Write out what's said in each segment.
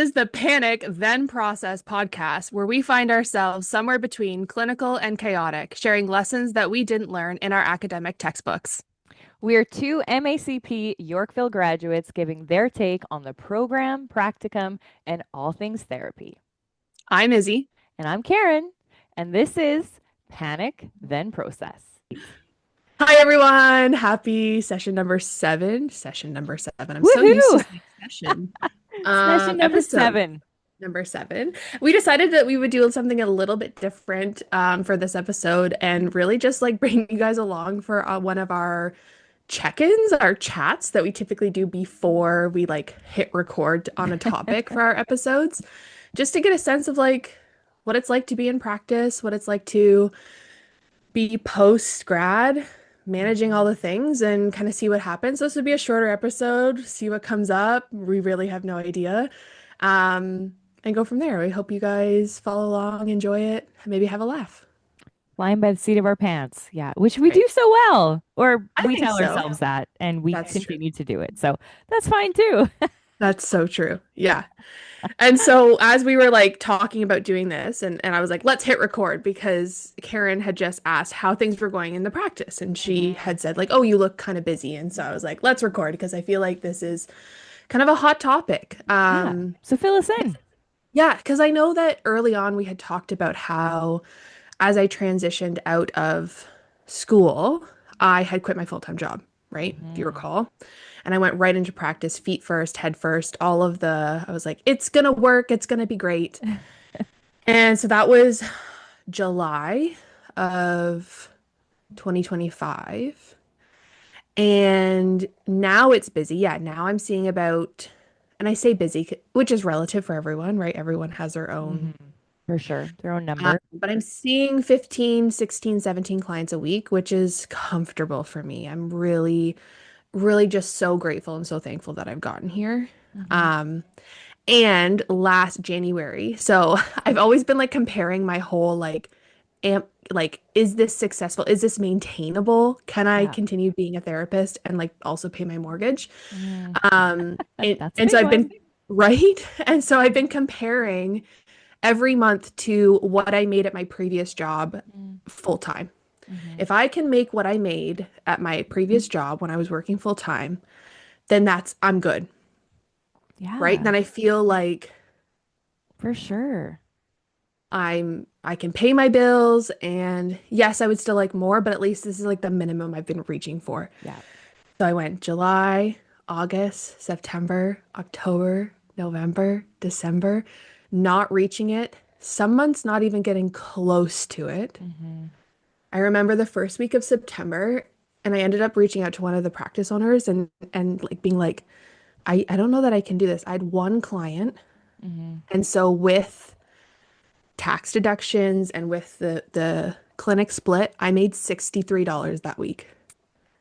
is the Panic Then Process podcast, where we find ourselves somewhere between clinical and chaotic, sharing lessons that we didn't learn in our academic textbooks. We're two MACP Yorkville graduates giving their take on the program, practicum, and all things therapy. I'm Izzy. And I'm Karen, and this is Panic Then Process. Hi, everyone. Happy session number seven. Session number seven. I'm so used to Woohoo! saying session. Session number Episode 7. number seven. We decided that we would do something a little bit different for this episode and really just like bring you guys along for one of our check-ins, our chats that we typically do before we like hit record on a topic for our episodes, just to get a sense of like what it's like to be in practice, what it's like to be post grad, managing all the things and kind of see what happens. So this would be a shorter episode, see what comes up. We really have no idea. And go from there. We hope you guys follow along, enjoy it, and maybe have a laugh. Flying by the seat of our pants. Yeah, which we Right. do so well. Or I we think tell so. ourselves that, and we That's true. continue to do it. So that's fine too. That's so true. Yeah. And so as we were like talking about doing this and I was like, let's hit record because Karen had just asked how things were going in the practice and she Mhm. had said like, oh, you look kind of busy. And so I was like, let's record because I feel like this is kind of a hot topic. Yeah. So fill us in. Yeah, because I know that early on we had talked about how as I transitioned out of school, I had quit my full-time job, right? If you Mhm. recall. And I went right into practice, feet first, head first, all of the, I was like, it's gonna work, it's gonna be great. And so that was July of 2025. And now it's busy. Yeah, now I'm seeing about, and I say busy, which is relative for everyone, right? Everyone has their own. Mhm. For sure. Their own number. But I'm seeing 15, 16, 17 clients a week, which is comfortable for me. I'm really, really just so grateful and so thankful that I've gotten here. Mhm. Um, and last January, so I've always been like comparing my whole like, is this successful? Is this maintainable? Can I Yeah. continue being a therapist and like also pay my mortgage? Mm. And, That's a and so big I've one. been right. And so I've been comparing every month to what I made at my previous job Mm. full time. Mhm. If I can make what I made at my previous job when I was working full time, then I'm good, right? Yeah, Then I feel like for sure. I can pay my bills and yes, I would still like more, but at least this is like the minimum I've been reaching for. Yeah. So I went July, August, September, October, November, December, not reaching it. Some months not even getting close to it. Mhm. I remember the first week of September and I ended up reaching out to one of the practice owners and like being like, I don't know that I can do this. I had one client. Mhm. And so with tax deductions and with the clinic split, I made $63 that week.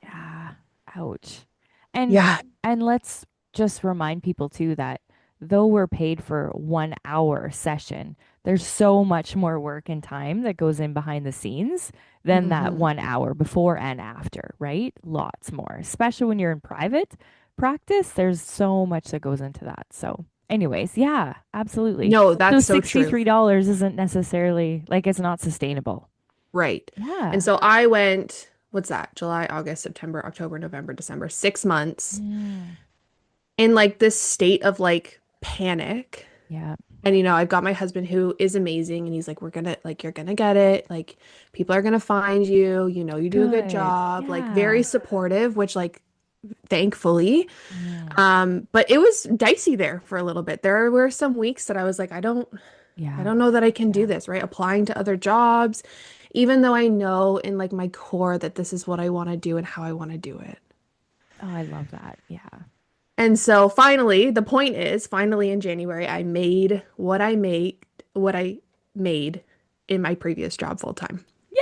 Yeah. Ouch. And Yeah. and let's just remind people too that though we're paid for 1 hour session, there's so much more work and time that goes in behind the scenes than that Hmm. 1 hour before and after, right? Lots more, especially when you're in private practice. There's so much that goes into that. So, anyways, yeah, absolutely. No, So that's so true. $63 isn't necessarily like it's not sustainable. Right. And Yeah. so I went, what's that? July, August, September, October, November, December, 6 months Mm. in like this state of like panic. Yeah. And I've got my husband who is amazing and he's like, we're gonna like you're gonna get it. Like people are gonna find you, you do a good Good. job, like very Yeah. supportive, which like thankfully. Mm. But it was dicey there for a little bit. There were some weeks that I was like, I Yeah. don't know that I can do Yeah. this, right? Applying to other jobs, even though I know in like my core that this is what I want to do and how I want to do it. Oh, I love that. Yeah. And so finally, the point is, finally in January, I made what I made in my previous job full time. Yay!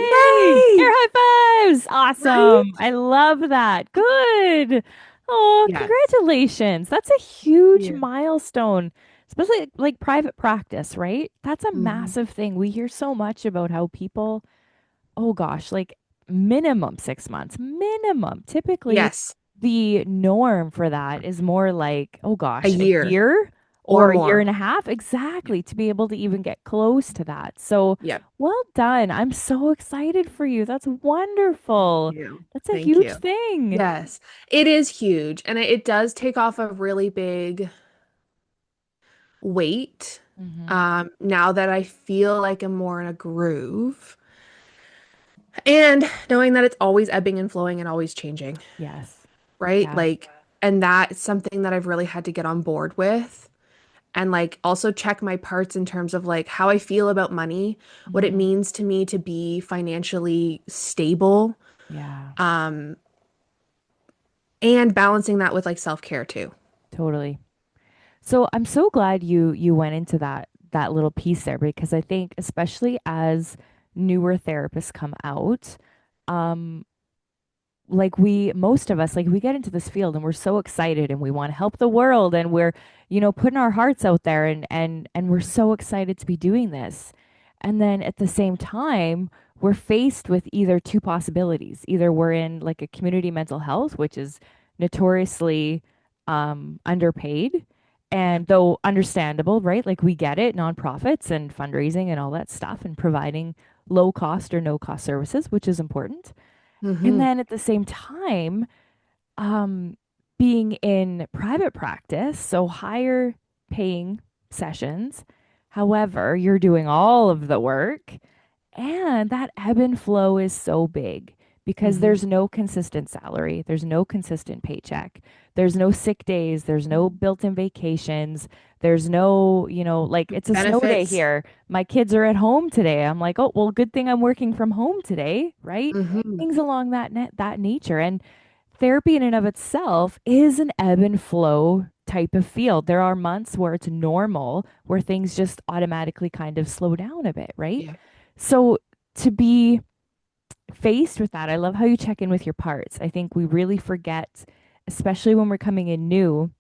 Air Yay! high fives. Right? Awesome. I love that. Good. Oh, Yes. congratulations. That's a huge Yeah. milestone, especially like private practice, right? That's a Mhm. massive thing. We hear so much about how people, oh gosh, like minimum 6 months, minimum. Typically, Yes. the norm for that is more like, oh A gosh, a year. year. or or a year more. and a half Yeah. exactly to be able to even get close to that. So Yeah. well done. I'm so excited for you. That's Thank wonderful. you. That's a Thank huge you. thing. Yes, it is huge, and it does take off a really big weight. Hmm. Now that I feel like I'm more in a groove, and knowing that it's always ebbing and flowing and always changing, Yes. right? Yeah. Like, and that's something that I've really had to get on board with. And like also check my parts in terms of like how I feel about money, what it Hmm. means to me to be financially stable, Yeah. um, and balancing that with like self-care too. Totally. So I'm so glad you went into that little piece there because I think especially as newer therapists come out, um, like we most of us like we get into this field and we're so excited and we want to help the world and we're putting our hearts out there and we're so excited to be doing this. And then at the same time, we're faced with either two possibilities. Either we're in like a community mental health, which is notoriously underpaid, Yeah. and though understandable, right? Like we get it, nonprofits and fundraising and all that stuff and providing low cost or no cost services, which is important. And Hmm. then at the same time, um, being in private practice, so higher paying sessions. However, you're doing all of the work, and that ebb and flow is so big because Hmm. there's no consistent salary, there's no consistent paycheck, there's no sick days, there's no built-in vacations, there's no, like it's a snow day Benefits. here. My kids are at home today. I'm like, oh, well, good thing I'm working from home today, right? Hmm. Things along that nature. And therapy in and of itself is an ebb and flow type of field. There are months where it's normal, where things just automatically kind of slow down a bit, right? Yeah. So to be faced with that, I love how you check in with your parts. I think we really forget, especially when we're coming in new,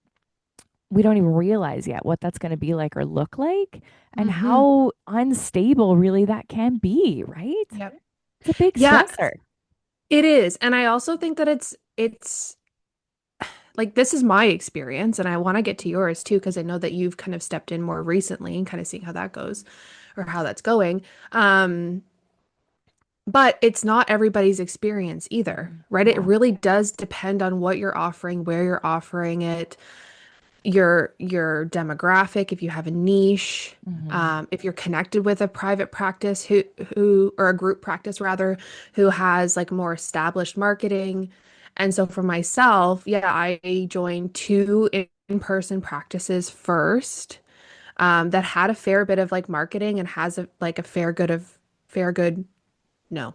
we don't even realize yet what that's going to be like or look like and Hmm. how unstable really that can be, right? Yep. It's a big Yeah, stressor. it is. And I also think that it's like this is my experience and I want to get to yours too because I know that you've kind of stepped in more recently and kind of seeing how that goes or how that's going. Um, but it's not everybody's experience either, Mhm. right? It Yeah. really does depend on what you're offering, where you're offering it, your demographic, if you have a niche, Hmm. if you're connected with a private practice who or a group practice rather, who has like more established marketing. And so for myself, yeah, I joined two in-person practices first, that had a fair bit of like marketing and has a like a fair good no,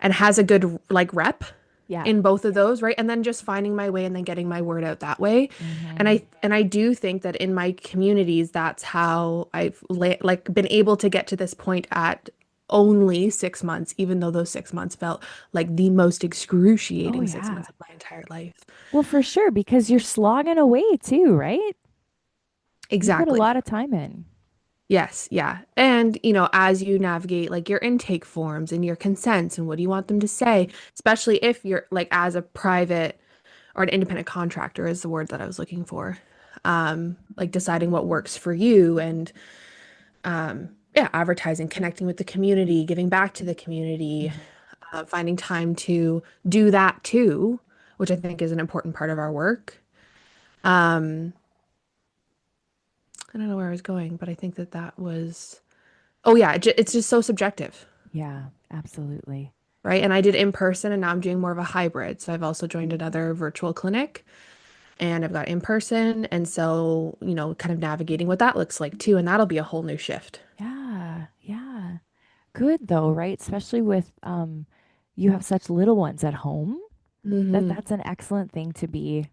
and has a good like rep Yeah. in both of those, right? And then just finding my way and then getting my word out that way. Hmm. And I do think that in my communities, that's how like been able to get to this point at only 6 months, even though those 6 months felt like the most Oh, excruciating six yeah. months of my entire life. Well, for sure, because you're slogging away too, right? You put a Exactly. lot of time in. Yes, yeah. And, as you navigate like your intake forms and your consents and what do you want them to say, especially if you're like as a private or an independent contractor is the word that I was looking for. Like deciding what works for you and yeah, advertising, connecting with the community, giving back to the community, Mhm. finding time to do that too, which I think is an important part of our work. Um, I don't know where I was going, but I think that that was, oh yeah, it's just so subjective, Yeah, absolutely. right? And I did in person and now I'm doing more of a hybrid. So I've also joined another virtual clinic and I've got in person. And so, kind of navigating what that looks like too. And that'll be a whole new shift. Yeah, yeah. Good though, right? Especially with you have such little ones at home that Hmm. that's an excellent thing to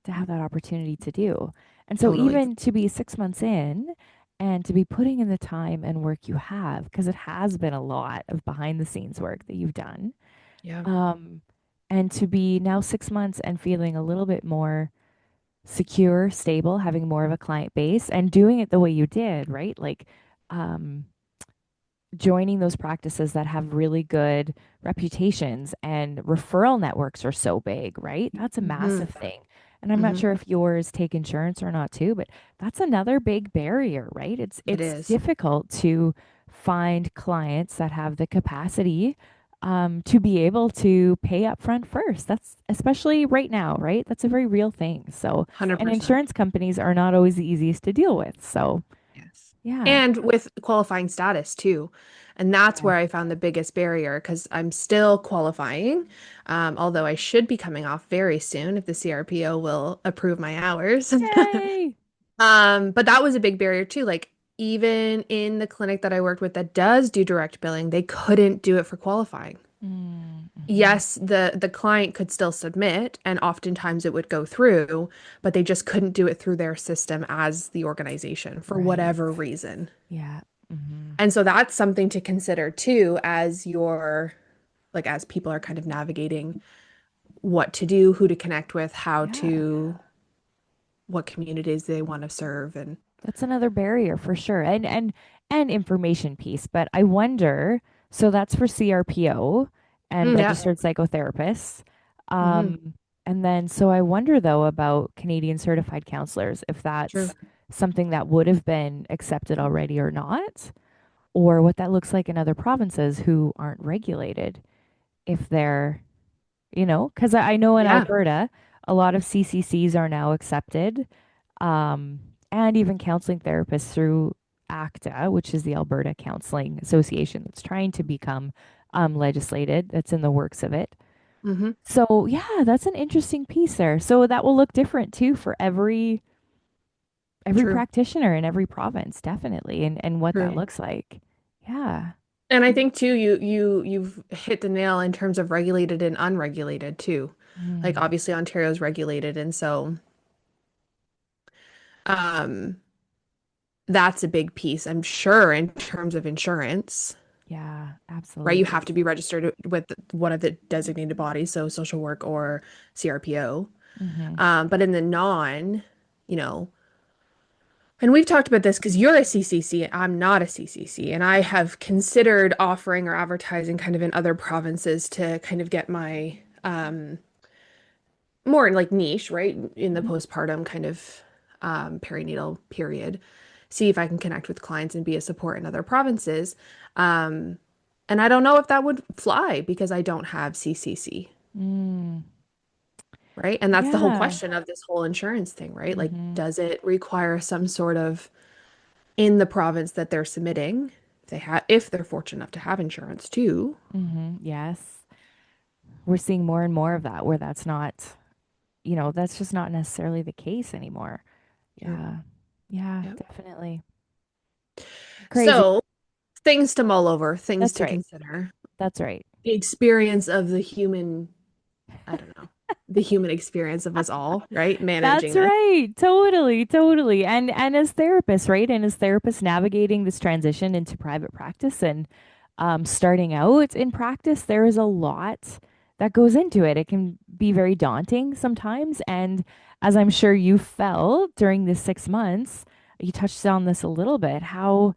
have that opportunity to do. And so Totally. even to be 6 months in and to be putting in the time and work you have, because it has been a lot of behind the scenes work that you've done. Yeah. Um, and to be now 6 months and feeling a little bit more secure, stable, having more of a client base and doing it the way you did, right? Like um, joining those practices that have really good reputations and referral networks are so big, right? That's a Hmm. massive thing. And I'm not Hmm. sure if yours take insurance or not too, but that's another big barrier, right? It It's is. difficult to find clients that have the capacity to be able to pay upfront first. That's especially right now, right? That's a very real thing. So, and 100%. insurance companies are not always the easiest to deal with. So, Yes. yeah. And with qualifying status too. And that's Yeah. where I found the biggest barrier because I'm still qualifying, although I should be coming off very soon if the CRPO will approve my hours. Yay. But that was a big barrier too. Like even in the clinic that I worked with that does do direct billing, they couldn't do it for qualifying. Mm-hmm. Yes, the client could still submit, and oftentimes it would go through, but they just couldn't do it through their system as the organization for Right. whatever reason. Yeah. Mm-hmm. And so that's something to consider too as your like as people are kind of navigating what to do, who to connect with, how Yeah. to what communities they want to serve and That's another barrier for sure. And information piece, but I wonder, so that's for CRPO and mm, yeah. registered psychotherapists. Hmm. Um, and then so I wonder though about Canadian certified counselors, if True. that's something that would have been accepted already or not, or what that looks like in other provinces who aren't regulated, if they're, because I know in Yeah. Alberta, a lot of CCCs are now accepted, um, and even counseling therapists through ACTA, which is the Alberta Counseling Association that's trying to become legislated, that's in the works of it. Hmm. So yeah, that's an interesting piece there. So that will look different too for every True. practitioner in every province, definitely, and what that True. looks like. Yeah. And I think too, you've hit the nail in terms of regulated and unregulated too. Like Mm, obviously Ontario's regulated, and so um that's a big piece, I'm sure, in terms of insurance, yeah, right? You have absolutely. to be registered with one of the designated bodies, so social work or CRPO. Hmm. But in the non, you know, and we've talked about this because you're a CCC, I'm not a CCC, and I have considered offering or advertising kind of in other provinces to kind of get my more like niche, right? In the Hmm. postpartum kind of perinatal period, see if I can connect with clients and be a support in other provinces. Um, and I don't know if that would fly because I don't have CCC, Mm, right? And that's the whole yeah. question of this whole insurance thing, right? Like, Hmm. does it require some sort of in the province that they're submitting, if they're fortunate enough to have insurance too? Hmm. Yes. We're seeing more and more of that where that's just not necessarily the case anymore. True. Yeah. Yeah, Yeah. definitely. Crazy. So things to mull over, things That's to right. consider. That's right. The experience of the human, I don't know, the human experience of us all, right? Managing That's this. right. Totally, totally. And as therapists, right? And as therapists navigating this transition into private practice and starting out in practice, there is a lot that goes into it. It can be very daunting sometimes. And as I'm sure you felt during this 6 months, you touched on this a little bit, how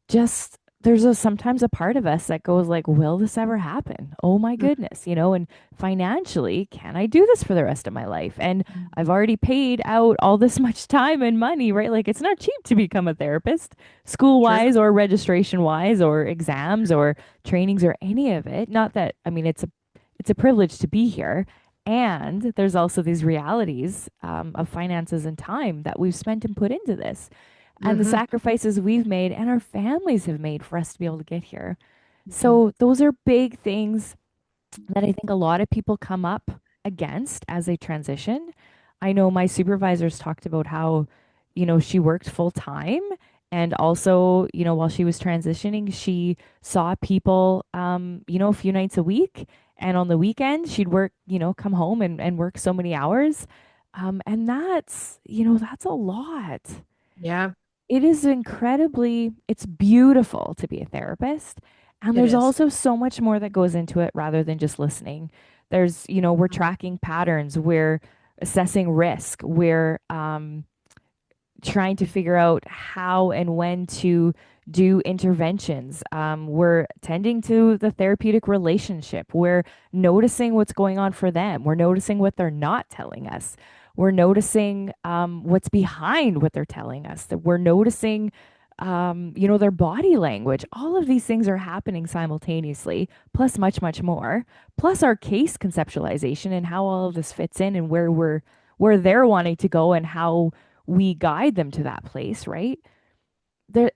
just there's sometimes a part of us that goes like, will this ever happen? Oh my goodness, and financially, can I do this for the rest of my life? And I've Mhm. already paid out all this much time and money, right? Like it's not cheap to become a therapist, school True. wise or registration wise or exams or trainings or any of it. Not that, I mean, it's a privilege to be here. And there's also these realities of finances and time that we've spent and put into this and the Hmm. sacrifices we've made and our families have made for us to be able to get here. Hmm. So those are big things that I think a lot of people come up against as they transition. I know my supervisors talked about how, she worked full time and also, while she was transitioning, she saw people, a few nights a week. And on the weekend, she'd work, come home and work so many hours. And that's a lot. Yeah, It's beautiful to be a therapist. And it there's is. also so much more that goes into it rather than just listening. We're tracking patterns, we're assessing risk, we're trying to figure out how and when to do interventions. We're tending to the therapeutic relationship. We're noticing what's going on for them. We're noticing what they're not telling us. We're noticing what's behind what they're telling us, that we're noticing, their body language. All of these things are happening simultaneously, plus much, much more, plus our case conceptualization and how all of this fits in and where they're wanting to go and how we guide them to that place, right? There,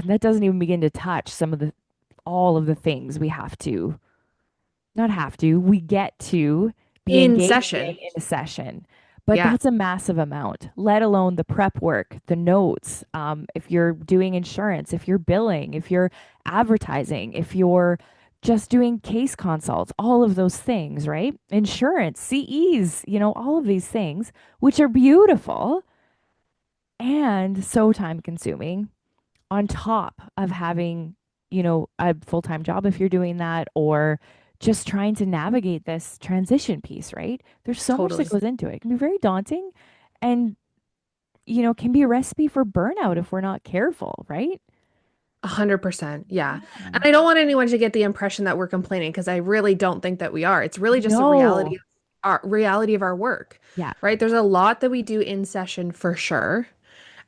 that doesn't even begin to touch some of the all of the things we have to, not have to, we get to be In engaging session. in a session. But Yeah, that's a massive amount, let alone the prep work, the notes. If you're doing insurance, if you're billing, if you're advertising, if you're just doing case consults, all of those things, right? Insurance, CEs, all of these things, which are beautiful and so time consuming on top of having, a full-time job if you're doing that, or just trying to navigate this transition piece, right? There's so much that totally. goes into it. It can be very daunting and, can be a recipe for burnout if we're not careful, right? 100%. Yeah. And Yeah. I don't want anyone to get the impression that we're complaining because I really don't think that we are. It's really just the No. reality of our work, Yeah. right? There's a lot that we do in session for sure.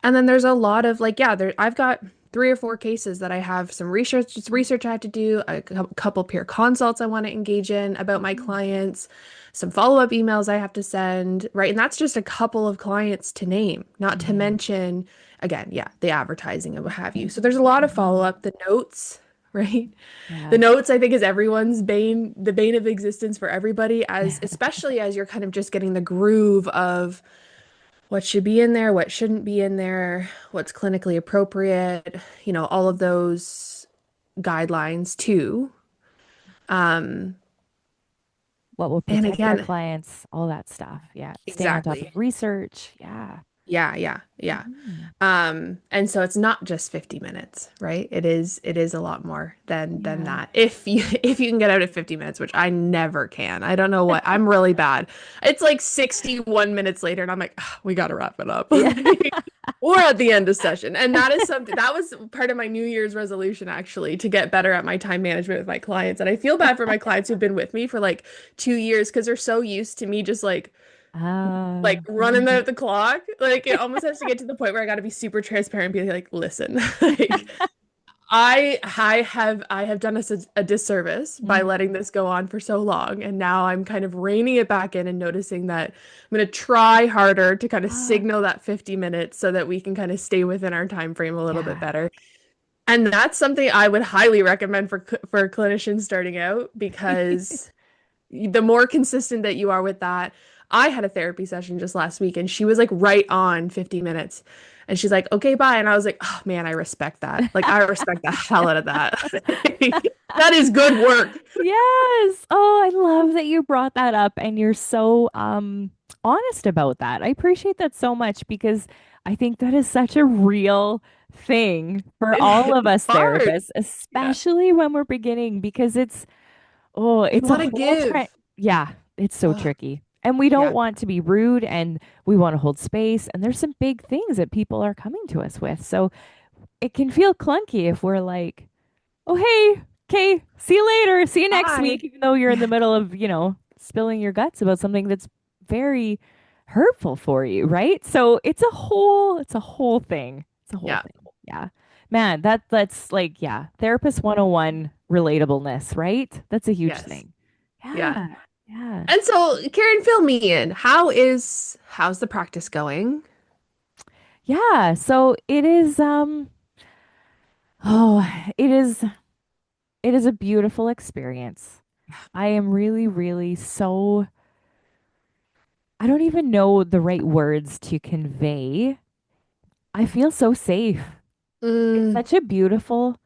And then there's a lot of like, yeah, I've got 3 or 4 cases that I have some research I have to do, a couple peer consults I want to engage in about my Mhm. clients, some follow-up emails I have to send, right? And that's just a couple of clients to name, not to Mhm. mention, again, yeah, the advertising and what have you. So there's a lot of follow-up, the notes, right? The Yeah. notes I think is everyone's the bane of existence for everybody, as especially as you're kind of just getting the groove of what should be in there, what shouldn't be in there, what's clinically appropriate, all of those guidelines too. Um, What will and protect our again, clients, all that stuff. Yeah. Staying on top of exactly. research. Yeah. Yeah, yeah, yeah. Mhm. And so it's not just 50 minutes, right? It is a lot more than Yeah. that. If you if you can get out at 50 minutes, which I never can. I don't know what. I'm really bad. It's like 61 minutes later and I'm like, "Ah, we got to wrap it up." Yeah. We're at the end of session. And that is something that was part of my New Year's resolution actually to get better at my time management with my clients. And I feel bad for my clients who've been with me for like 2 years because they're so used to me just like Ah. running the clock. Like it almost has to get to the point where I got to be super transparent and be like, listen, like I have done us a disservice by Mhm. letting this go on for so long, and now I'm kind of reining it back in and noticing that I'm going to try harder to kind of Ah. signal that 50 minutes so that we can kind of stay within our time frame a little bit Yeah. better. And that's something I would highly recommend for clinicians starting out because the more consistent that you are with that. I had a therapy session just last week and she was like right on 50 minutes. And she's like, okay, bye. And I was like, oh man, I respect that. Like, I respect the hell out of that. That is good work. Yes. Oh, I love that you brought that up and you're so honest about that. I appreciate that so much because I think that is such a real thing for all of It's us hard. therapists, Yeah. especially when we're beginning because You it's a want to whole give. yeah, it's so Oh, tricky. And we don't yeah. want to be rude and we want to hold space and there's some big things that people are coming to us with. So it can feel clunky if we're like, oh, hey, okay, see you later. See you next Bye. week, even though you're in the middle of, spilling your guts about something that's very hurtful for you, right? So it's a whole thing. It's a whole Yeah. thing. Yeah. Man, that's like, yeah, therapist 101 relatableness, right? That's a huge Yes. thing. Yeah. Yeah. Yeah. And so, Karen, fill me in. How's the practice going? Yeah. So it is, oh, it is, it is a beautiful experience. I am really, really so I don't even know the right words to convey. I feel so safe. It's Mm, such a beautiful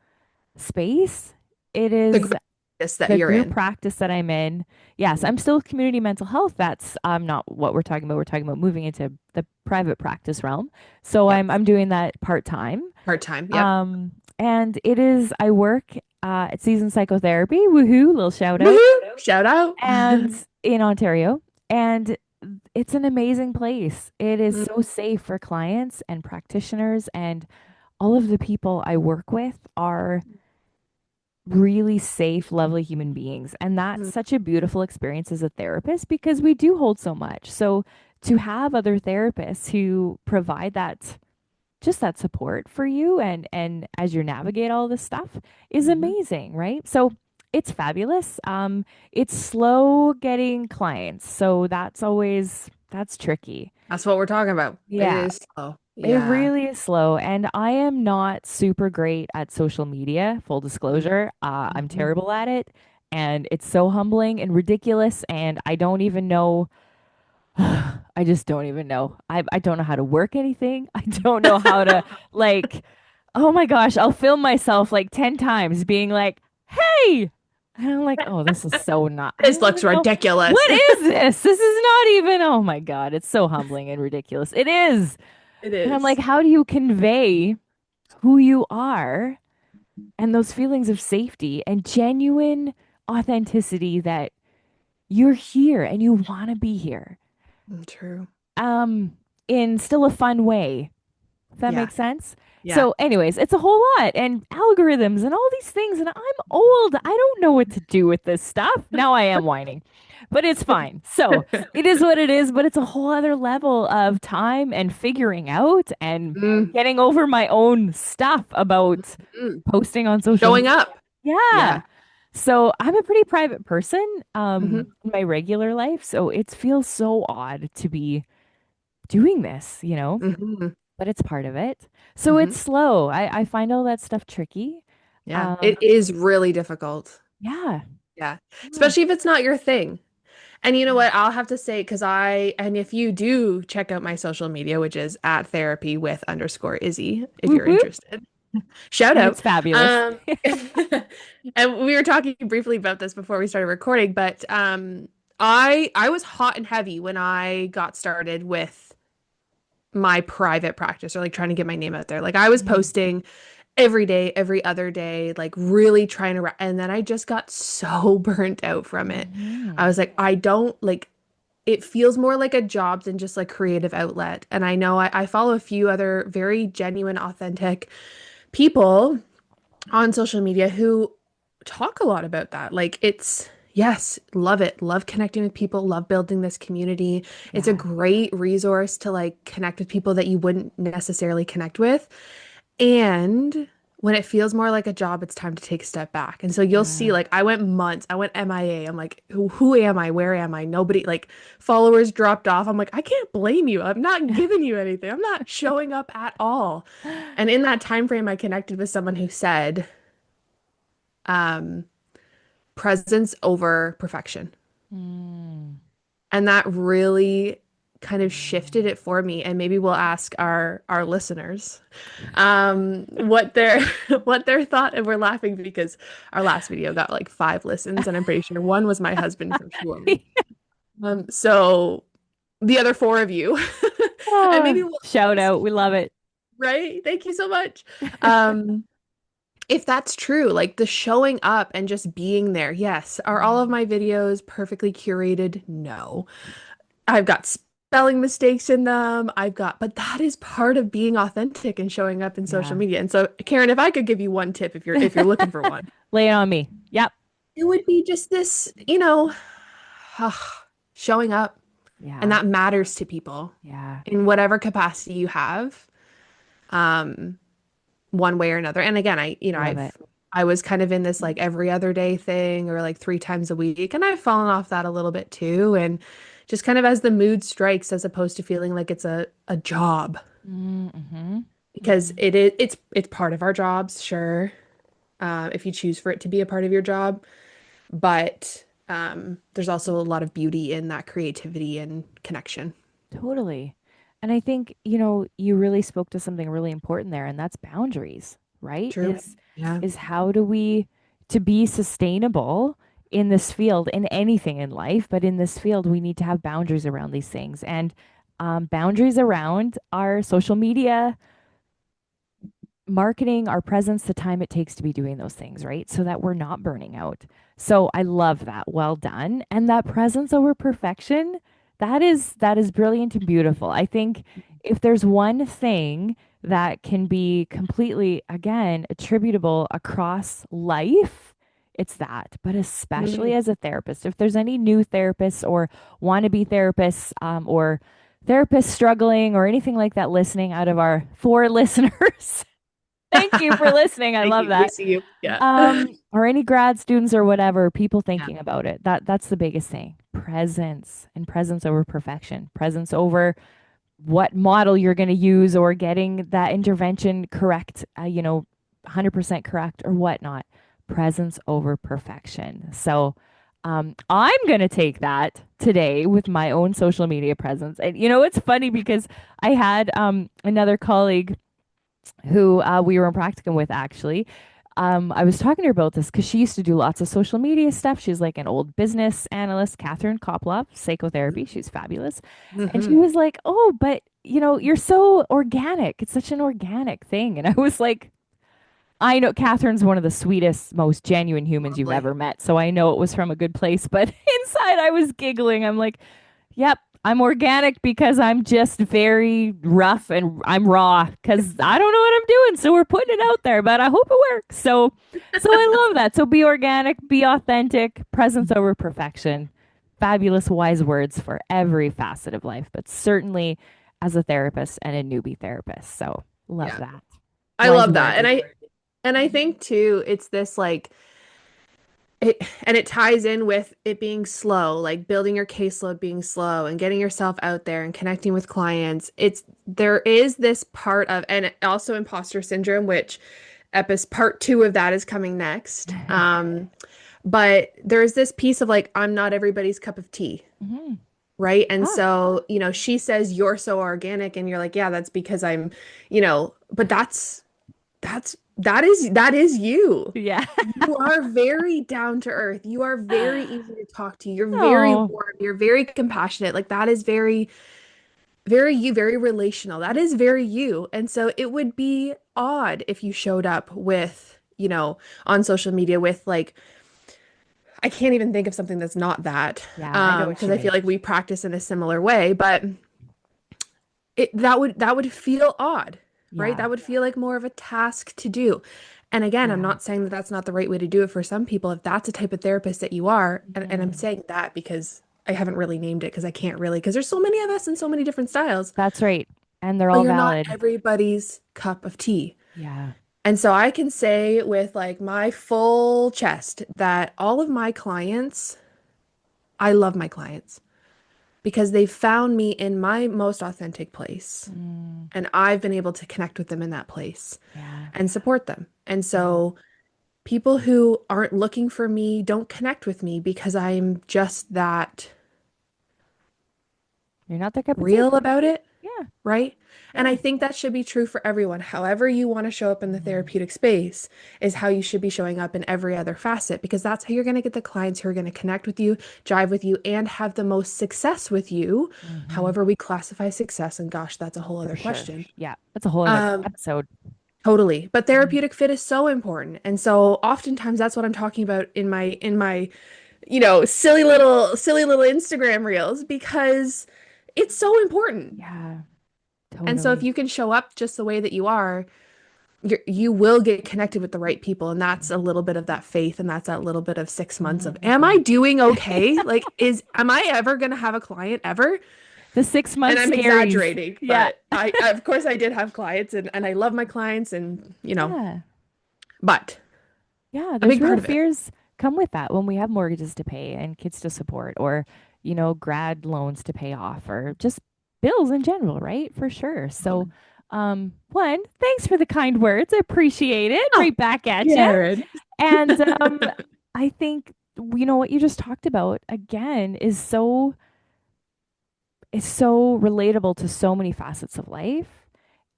space. It the is greatness that the you're group in. practice that I'm in. Yes, I'm still community mental health. That's not what we're talking about. We're talking about moving into the private practice realm. So Yes. I'm doing that part time. Part-time. Yep. And it is I work at Season Psychotherapy. Woohoo, little shout out. Woohoo! Shout out. And in Ontario. And it's an amazing place. It is Mm, so safe for clients and practitioners, and all of the people I work with are really safe, lovely human beings. And that's mm, such a beautiful experience as a therapist because we do hold so much. So to have other therapists who provide that just that support for you and as you navigate all this stuff is Mhm. amazing, right? So it's fabulous. It's slow getting clients, so that's tricky. That's what we're talking about. It Yeah, is slow. it Yeah. really is slow, and I am not super great at social media, full disclosure. I'm Mhm. terrible at it, and it's so humbling and ridiculous, and I don't even know. I just don't even know. I don't know how to work anything. I don't know how to like, oh my gosh, I'll film myself like 10 times being like, "Hey." And I'm like, "Oh, this is so not. I This don't looks even know ridiculous. what is this? This is not even, oh my God, it's so humbling and ridiculous. It is." It And I'm like, is. "How do you convey who you are and those feelings of safety and genuine authenticity that you're here and you want to be here?" True. Um, in still a fun way, if that Yeah. makes sense. Yeah. So, anyways, it's a whole lot and algorithms and all these things. And I'm old. I don't know what to do with this stuff. Now I am whining, but it's fine. So it is what it is, but it's a whole other level of time and figuring out and Mm, getting over my own stuff about mm. posting on social Showing media. up. Yeah. Yeah. So I'm a pretty private person, Hmm. in my regular life. So it feels so odd to be doing this, Hmm. but it's part of it. So Hmm. it's slow. I find all that stuff tricky. Yeah. Um, It is really difficult. yeah. Yeah. Yeah. Especially if it's not your thing. And you know Yeah. what? I'll have to say, and if you do check out my social media, which is at therapy with underscore Izzy, if Whoop you're whoop. interested, shout And out. it's fabulous. Um, and we were talking briefly about this before we started recording, but I was hot and heavy when I got started with my private practice or like trying to get my name out there. Like I was Mm. posting every day, every other day, like really trying to, and then I just got so burnt out from it. I Hmm. was like, I don't like it feels more like a job than just like creative outlet. And I know I follow a few other very genuine, authentic people on social media who talk a lot about that. Like it's yes, love it. Love connecting with people, love building this community. It's a Yeah. great resource to like connect with people that you wouldn't necessarily connect with. And when it feels more like a job, it's time to take a step back. And so you'll see, Yeah. like, I went months, I went MIA. I'm like, who am I? Where am I? Nobody, like, followers dropped off. I'm like, I can't blame you. I'm not giving you anything. I'm not showing up at all. And in that time frame, I connected with someone who said, um, presence over perfection. Mm. And that really kind of shifted Mm. it for me. And maybe we'll ask our listeners what their what their thought, and we're laughing because our last video got like 5 listens and I'm pretty sure one was my husband for sure. So the other four of you and Ah, maybe we'll shout ask, out. We love it. right? Thank you so much. Um if that's true, like the showing up and just being there. Yes. Are all of Mm. my videos perfectly curated? No. I've got spelling mistakes in them. But that is part of being authentic and showing up in social Yeah. media. And so, Karen, if I could give you one tip, if you're looking for one, Lay it on me. Yep. it would be just this, showing up, and Yeah. that matters to people Yeah. in whatever capacity you have, um, one way or another. And again, Love it. I was kind of in this like every other day thing or like 3 times a week, and I've fallen off that a little bit too. And just kind of as the mood strikes, as opposed to feeling like it's a job. Mm-hmm. Because it's part of our jobs, sure. If you choose for it to be a part of your job, but there's also a lot of beauty in that creativity and connection. Totally. And I think, you really spoke to something really important there, and that's boundaries, right? True. Yeah. Is how do we to be sustainable in this field, in anything in life, but in this field, we need to have boundaries around these things. And boundaries around our social media, marketing, our presence, the time it takes to be doing those things, right? So that we're not burning out. So I love that. Well done. And that presence over perfection, that is brilliant and beautiful. I think if there's one thing that can be completely, again, attributable across life, it's that. But especially Mm, as a therapist, if there's any new therapists or wannabe therapists, or therapists struggling or anything like that listening out of our four listeners, thank you for listening. I Thank love you. We that. see you. Yeah. Or any grad students or whatever, people Yeah. thinking about it. That's the biggest thing. Presence and presence over perfection. Presence over what model you're going to use or getting that intervention correct, 100% correct or whatnot. Presence over perfection. So I'm going to take that today with my own social media presence. And it's funny because I had another colleague who we were in practicum with actually. I was talking to her about this because she used to do lots of social media stuff. She's like an old business analyst, Catherine Koplov, psychotherapy. She's fabulous. And she Hmm. was like, "Oh, but you're so organic. It's such an organic thing." And I was like, I know Catherine's one of the sweetest, most genuine humans you've Lovely. ever met. So I know it was from a good place. But inside, I was giggling. I'm like, yep, I'm organic because I'm just very rough and I'm raw because I don't know what I'm doing. So we're putting it out there, but I hope it works. So I love that. So be organic, be authentic, presence over perfection. Fabulous, wise words for every facet of life, but certainly as a therapist and a newbie therapist. So love Yeah. that. I Wise love that. words. And I think too, it's this like it ties in with it being slow, like building your caseload being slow and getting yourself out there and connecting with clients. There is this part of, and also imposter syndrome, which part two of that is coming next. But there's this piece of like, I'm not everybody's cup of tea. Mhm. Right. And Yeah. so, she says you're so organic and you're like, yeah, that's because but that is you. Yeah. You are very down to earth. You are very easy to talk to. You're very Oh, warm. You're very compassionate. Like that is very, very you, very relational. That is very you. And so it would be odd if you showed up with, on social media with like, I can't even think of something that's not that, yeah, I know what because you I feel mean. like we practice in a similar way, but that would feel odd, right? Yeah. That would feel like more of a task to do. And again, I'm Yeah. not saying that that's not the right way to do it for some people. If that's the type of therapist that you are, and I'm Mhm. saying that because I haven't really named it because I can't really, because there's so many of us and so many different styles, That's right. And they're but all you're not valid. everybody's cup of tea. Yeah. And so I can say with like my full chest that all of my clients, I love my clients because they found me in my most authentic place. Mm, And I've been able to connect with them in that place yeah. and support them. And Mhm. so people who aren't looking for me don't connect with me because I'm just that You're not their cup of tea. real about it, Yeah. right? And I Yeah. think that should be true for everyone. However you want to show up in the Mhm. therapeutic space is how you should be showing up in every other facet because that's how you're going to get the clients who are going to connect with you, drive with you, and have the most success with you. Mhm. However we classify success, and gosh, that's a whole For other sure. question. Yeah. That's a whole other Um, episode. Totally. But Mhm. therapeutic fit is so important. And so oftentimes that's what I'm talking about in my silly little Instagram reels because it's so important. Yeah. And so if Totally. you can show up just the way that you are, you will get connected with the right people. And that's a little bit of that faith and that's that little bit of 6 months of, am I Mhm. doing okay? Like am I ever gonna have a client ever? The 6 month And I'm scaries. exaggerating, Yeah. but I of course I did have clients and I love my clients and Yeah. but Yeah, a there's big real part of it. fears come with that when we have mortgages to pay and kids to support or, grad loans to pay off or just bills in general, right? For sure. So, one, thanks for the kind words. I appreciate it. Oh, Right back at you. Karen. And I think what you just talked about again is so relatable to so many facets of life.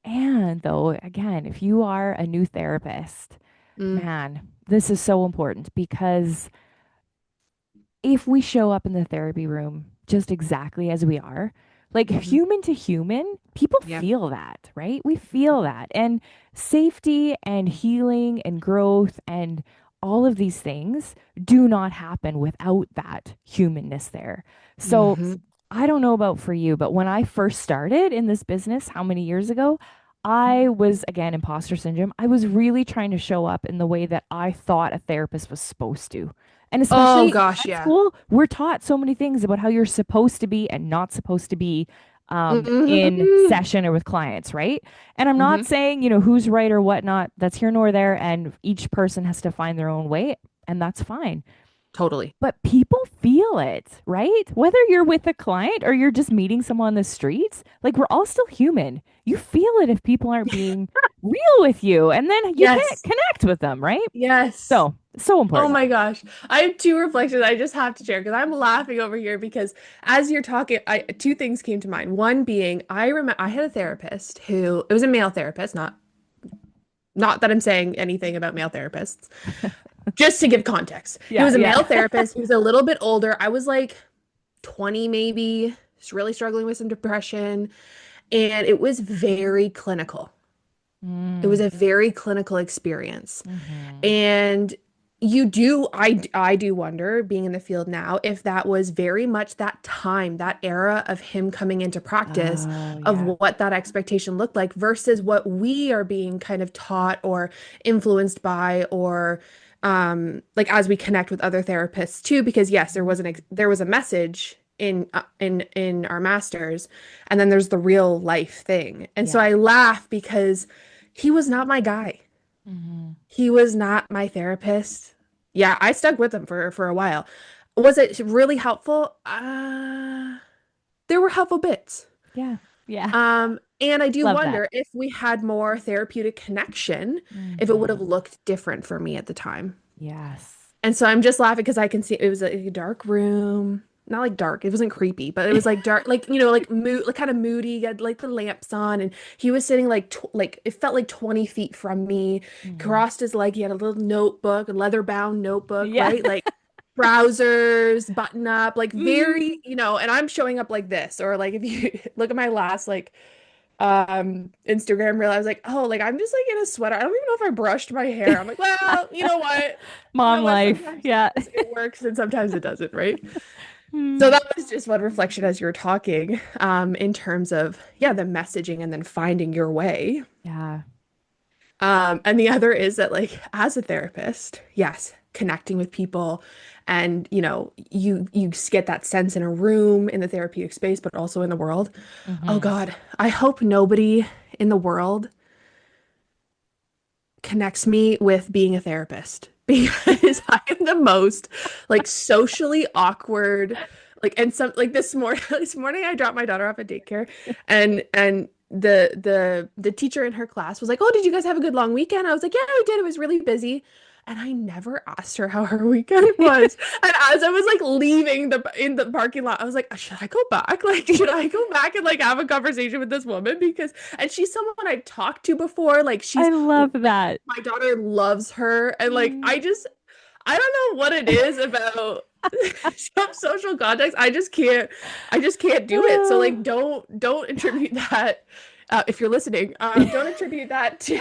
And though, again, if you are a new therapist, Mm, man, this is so important because if we show up in the therapy room just exactly as we are, like mhm. human to human, people Yeah. feel that, right? We feel that. And safety and healing and growth and all of these things do not happen without that humanness there. So Hmm. I don't know about for you, but when I first started in this business, how many years ago? I was, again, imposter syndrome. I was really trying to show up in the way that I thought a therapist was supposed to. And Oh especially in gosh, med yeah. school, we're taught so many things about how you're supposed to be and not supposed to be. in Hmm. session or with clients, right? And I'm not Hmm. saying, who's right or whatnot. That's here nor there. And each person has to find their own way, and that's fine. Totally. But people feel it, right? Whether you're with a client or you're just meeting someone on the streets, like we're all still human. You feel it if people aren't being real with you, and then you can't Yes. connect with them, right? Yes. So Oh important. my gosh. I have two reflections I just have to share because I'm laughing over here because as you're talking, two things came to mind. One being I remember I had a therapist who it was a male therapist, not that I'm saying anything about male therapists, just to give context. He Yeah, was a yeah. male therapist. He was a little bit older. I was like 20 maybe, just really struggling with some depression, and it was very clinical. It was Mm, a very clinical experience. hmm. And I do wonder, being in the field now, if that was very much that time, that era of him coming into practice, Oh, of yeah. what that expectation looked like versus what we are being kind of taught or influenced by, or like as we connect with other therapists too, because yes, there was a message in our masters, and then there's the real life thing. And so Yeah. I laugh because he was not my guy. Hmm. He was not my therapist. Yeah, I stuck with him for a while. Was it really helpful? There were helpful bits. Yeah. Yeah. And I do Love that. wonder if we had more therapeutic connection, if it would have Hmm. looked different for me at the time. Yes. And so I'm just laughing because I can see it was a dark room. Not like dark, it wasn't creepy, but it was like dark, like like mood, like kind of moody. You had like the lamps on, and he was sitting like like it felt like 20 feet from me, Hmm. crossed his leg. He had a little notebook, a leather bound notebook, Yeah. right? Like trousers, button up, like Hmm. very, and I'm showing up like this, or like if you look at my last like Instagram reel, I was like, oh, like I'm just like in a sweater. I don't even know if I brushed my hair. I'm like, well, you know what? You know Mom what? life. Sometimes Yeah. it works and sometimes it doesn't, right? So Hmm. that was just one reflection as you were talking, in terms of, yeah, the messaging and then finding your way. Yeah. And the other is that, like, as a therapist, yes, connecting with people, and you get that sense in a room in the therapeutic space, but also in the world. Oh Hmm. God, I hope nobody in the world connects me with being a therapist because I am the most like socially awkward, like, and some like this morning this morning I dropped my daughter off at daycare, and the teacher in her class was like, "Oh, did you guys have a good long weekend?" I was like, "Yeah, we did. It was really busy." And I never asked her how her weekend was. And as I was like leaving the in the parking lot, I was like, should I go back? Like, should I go back and like have a conversation with this woman? Because and she's someone I've talked to before. Like I she's love like that. my daughter loves her. And like Mm. I don't know what it is about some social context. I just can't do it. So like don't attribute that, if you're listening, don't attribute that to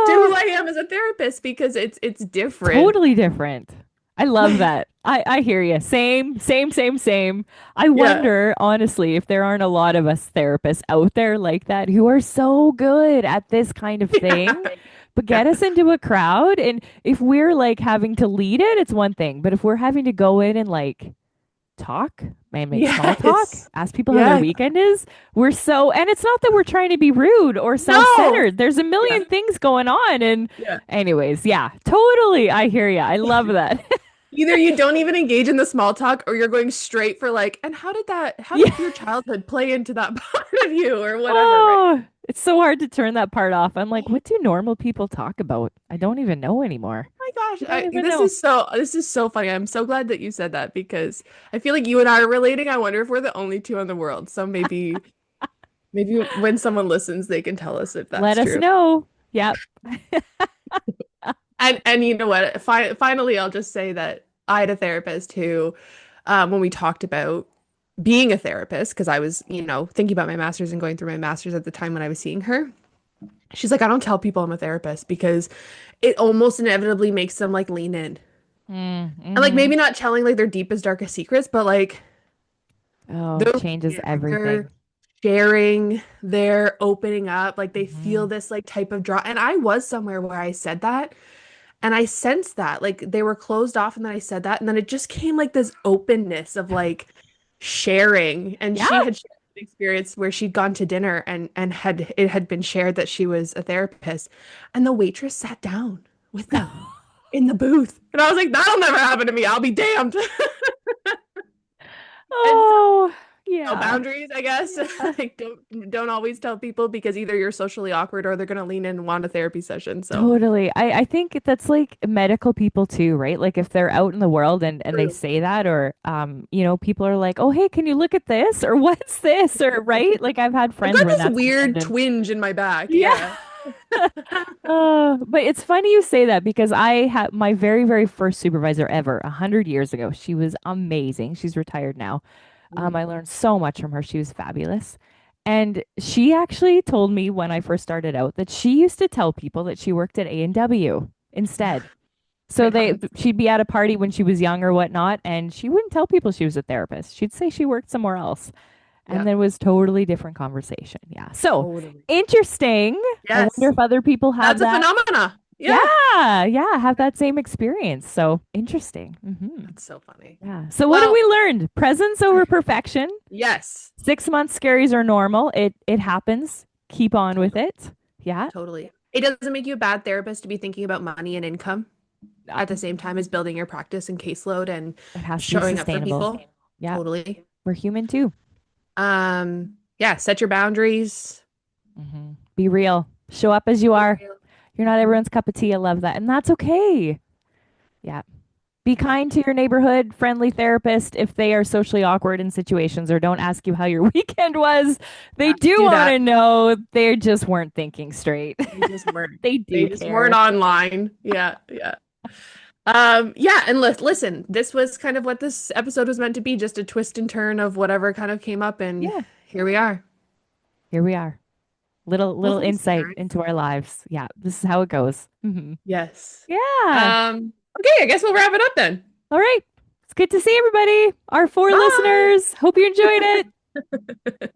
to who Oh, I am as a therapist, because it's different. totally different. I love that. I hear you. Same, same, same, same. I Yeah. wonder, honestly, if there aren't a lot of us therapists out there like that who are so good at this kind of thing, but Yeah. get us into a crowd. And if we're like having to lead it, it's one thing. But if we're having to go in and like talk and make small talk, Yes. ask people how their Yeah. weekend is. And it's not that we're trying to be rude or No. self-centered. There's a Yeah. million things going on. And Yeah. anyways, yeah, totally. I hear you. I love that. Either you don't even engage in the small talk, or you're going straight for like, and how Yeah. did your childhood play into that part of you, or whatever, right? Oh, it's so hard to turn that part off. I'm like, what do normal people talk about? I don't even know anymore. My gosh, I don't even know. this is so funny. I'm so glad that you said that because I feel like you and I are relating. I wonder if we're the only two in the world. So maybe when someone listens, they can tell us if Let that's us true. know. Yep. And you know what? Finally, I'll just say that I had a therapist who, when we talked about being a therapist, because I was, thinking about my master's and going through my master's at the time when I was seeing her, she's like, I don't tell people I'm a therapist because it almost inevitably makes them like lean in. Mm, And like hmm. maybe not telling like their deepest, darkest secrets, but like Oh, they're changes they're everything. sharing, they're opening up, like they feel Hmm. this like type of draw. And I was somewhere where I said that, and I sensed that like they were closed off, and then I said that, and then it just came like this openness of like sharing, and Yeah. she had shared experience where she'd gone to dinner and had it had been shared that she was a therapist, and the waitress sat down with them in the booth, and I was like, that'll never happen to me. I'll be damned. And so, Oh, yeah. boundaries, I guess. Yeah. Like don't always tell people because either you're socially awkward or they're gonna lean in and want a therapy session. So Totally. I think that's like medical people too, right? Like if they're out in the world and they true. say that or people are like, "Oh, hey, can you look at this?" or "What's this?" or right? Like I've had I've friends got when this that's weird happened. twinge in my back. Yeah. Yeah. But it's funny you say that because I had my very, very first supervisor ever, 100 years ago. She was amazing. She's retired now. Mm. I learned so much from her. She was fabulous. And she actually told me when I first started out that she used to tell people that she worked at A&W instead. So Right on. she'd be at a party when she was young or whatnot, and she wouldn't tell people she was a therapist. She'd say she worked somewhere else. And Yeah, then it was totally different conversation. Yeah. So totally. interesting. I wonder Yes. if other people have That's a that. phenomena. Yeah. Yeah, yeah, have that same experience. So interesting. That's so funny. Yeah. So what have Well, we learned? Presence over perfection. yes, 6 month scaries are normal. It happens. Keep on with totally. it. Yeah. Totally. It doesn't make you a bad therapist to be thinking about money and income Uh, at the same time as building your practice and caseload and It has to be showing up for sustainable. people. Yeah. Totally. We're human too. Yeah, set your boundaries. Be real. Show up as you Be are. real. You're not everyone's cup of tea. I love that. And that's okay. Yeah. Be kind to your neighborhood friendly therapist if they are socially awkward in situations or don't ask you how your weekend was. They Yeah, do do want that. to know. They just weren't thinking straight. They just weren't. They They do just weren't care. online. Yeah, yeah. Yeah, and listen, this was kind of what this episode was meant to be, just a twist and turn of whatever kind of came up, and Yeah. here we are. Here we are. Well, Little thanks, insight Karen. into our lives. Yeah. This is how it goes. Yes. Yeah. Okay, I guess we'll wrap it up then. All right. It's good to see everybody. Our four Bye. listeners. Hope you enjoyed it.